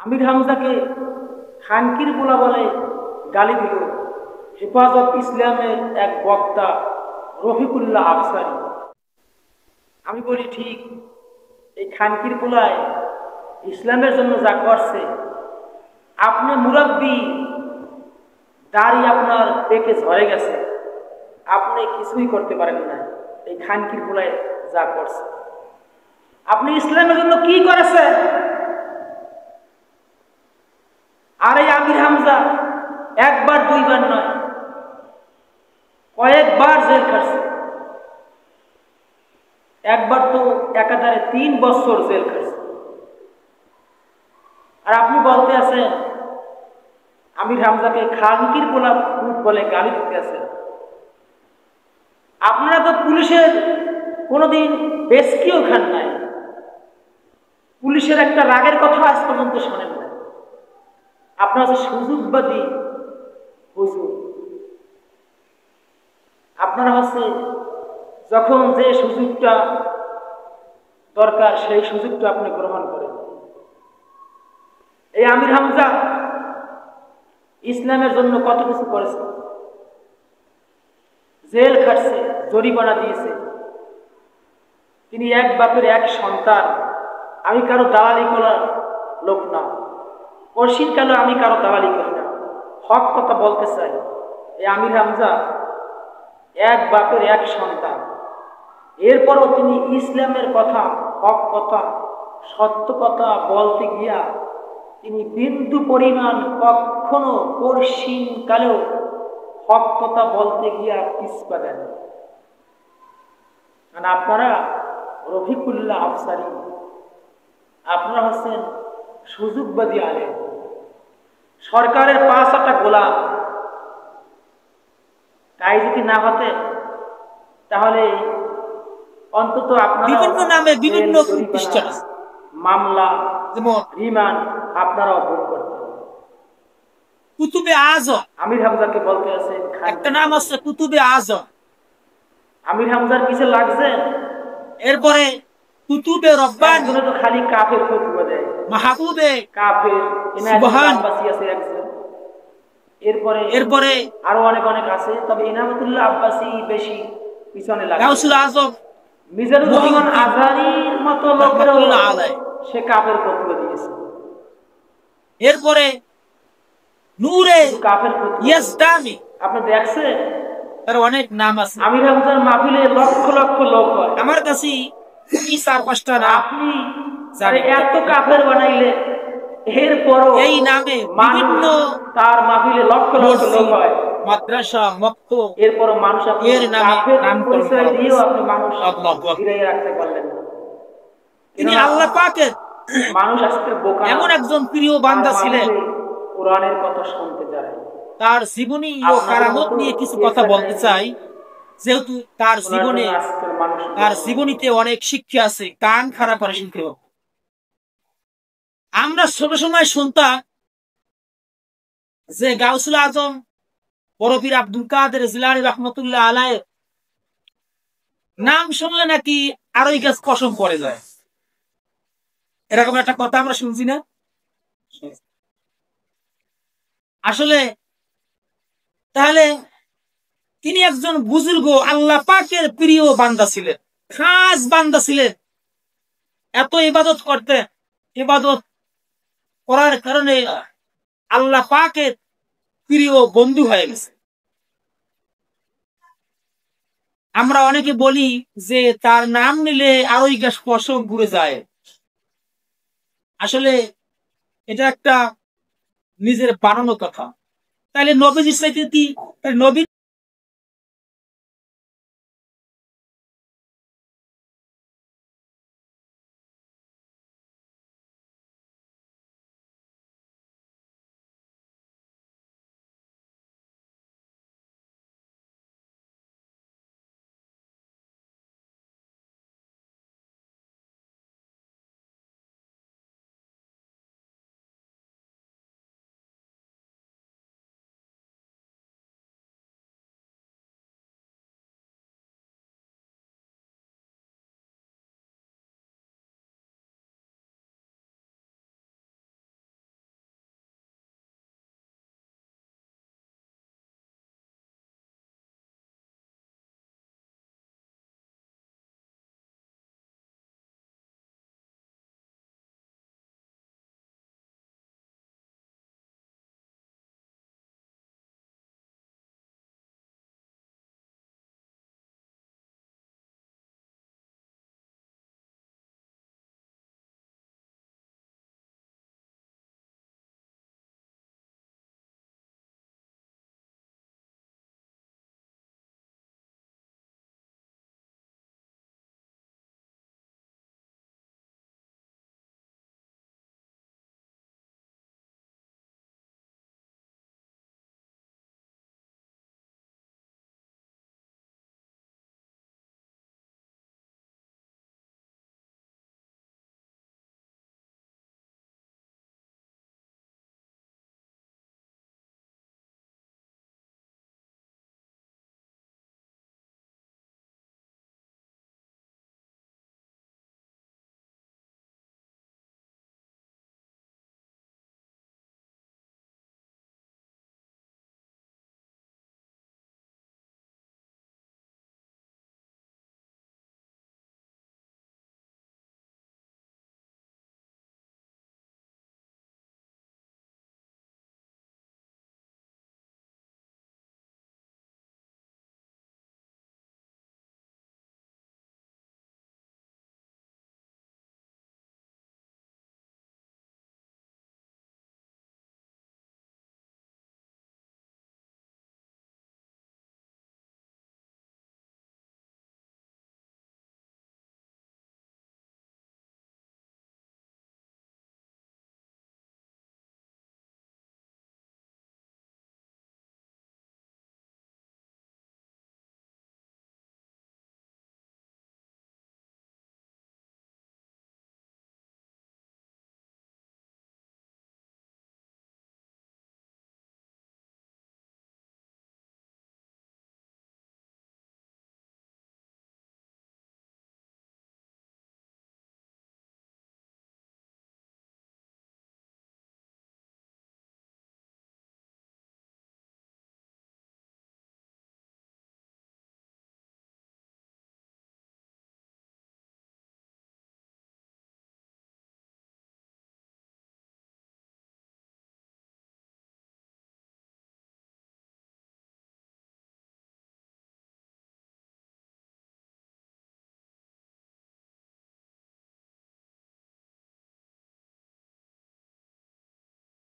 আমির হামজাকে খানকির পোলা বলে গালি দিল হেফাজত ইসলামের এক বক্তা রফিকুল্লাহ আফসারি। আমি বলি ঠিক, এই খানকির পোলায় ইসলামের জন্য যা করছে, আপনি মুরব্বী, দাড়ি আপনার পেকে ঝরে গেছে, আপনি কিছুই করতে পারেন না। এই খানকির পোলায় যা করছে, আপনি ইসলামের জন্য কি করেছেন? আর এই আমির হামজা একবার দুইবার নয়, কয়েকবার জেল খাটছে। একবার তো একাধারে 3 বছর জেল খাটছে। আর আপনি বলতে আছেন আমির হামজাকে খানকির পোলা বলে গালি দিতে আছেন। আপনারা তো পুলিশের কোনোদিন বেশকিও খান নাই, পুলিশের একটা রাগের কথা আজ পর্যন্ত শোনেন না। আপনারা হচ্ছে সুযোগবাদী হুজুর। আপনারা হচ্ছে যখন যে সুযোগটা দরকার সেই সুযোগটা আপনি গ্রহণ করেন। এই আমির হামজা ইসলামের জন্য কত কিছু করেছে, জেল খাটছে, জরিমানা দিয়েছে। তিনি এক বাপের এক সন্তান। আমি কারো দালালি করার লোক না, পরশির কালো আমি কারো দালালি করি না, হক কথা বলতে চাই। এই আমির হামজা এক বাপের এক সন্তান, এরপরও তিনি ইসলামের কথা, হক কথা, সত্য কথা বলতে গিয়া তিনি বিন্দু পরিমাণ কখনো পরশিন কালেও হক কথা বলতে গিয়া পিছপা দেন। মানে আপনারা রফিকুল্লাহ আফসারি, আপনারা হচ্ছেন সুযোগবাদী আলেম, সরকারের 5-8টা গোলাম। তাই যদি না হতে তাহলে অন্তত আপনারা বিভিন্ন নামে বিভিন্ন মামলা, রিমান্ড আপনারাও ভোগ করতেন। কুতুবে আজম আমির হামজাকে বলতে আছে, একটা নাম আছে কুতুবে আজম। আমির হামজার কিছু লাগছে? এরপরে কুতুবে রব্বানি, তো খালি কাফের ফতোয়া দেয়, মাহবুবে কাফের। সুবহান আব্বাসী আছে একজন, এরপরে আরো অনেক অনেক আছে, তবে ইনামতুল্লাহ আব্বাসী বেশি পিছনে লাগে। গাউসুল আজম মিজানুর রহমান আজহারীর মতো লোকেরও সে কাফের ফতোয়া দিয়েছে। এরপরে নূরে ইয়াজদামি, আপনি দেখছেন তার অনেক নাম আছে। আমির হামজার মাহফিলে লক্ষ লক্ষ লোক হয়। আমার কাছে 4-5টা নাম। আপনি এত কাফের বানাইলে এরপরও এই নামে বিভিন্ন তার মাহফিলে লক্ষ লক্ষ লোক হয়, মাদ্রাসা, মক্তব, এরপরও মানুষ এর নামে পরিচয় দিয়েও আপনি মানুষ ফিরিয়ে রাখতে পারলেন না। তিনি আল্লাহ পাকের মানুষ আজকে বোকা, এমন একজন প্রিয় বান্দা ছিলেন। কোরআনের কথা শুনতে যায়। তার জীবনী ও কারামত নিয়ে কিছু কথা বলতে চাই, যেহেতু তার জীবনীতে অনেক শিক্ষা আছে, কান খারাপ করে শুনতে হবে। আমরা ছোট সময় শুনতাম যে গাউসুল আজম বড় পীর আব্দুল কাদের জিলানী রহমতুল্লাহ আলাইহির নাম শুনলে নাকি আরই গাছ কসম পড়ে যায়, এরকম একটা কথা আমরা শুনছি না? আসলে তাহলে তিনি একজন বুজুর্গ আল্লাহ পাকের প্রিয় বান্দা ছিলেন, খাস বান্দা ছিলেন। এত ইবাদত করতেন, ইবাদত করার কারণে আল্লাহ পাকের প্রিয় বন্ধু হয়ে গেছে। আমরা অনেকে বলি যে তার নাম নিলে আরই গাছ পশম ঘুরে যায়। আসলে এটা একটা নিজের বানানো কথা। তাহলে নবীজির চাইতে কি নবী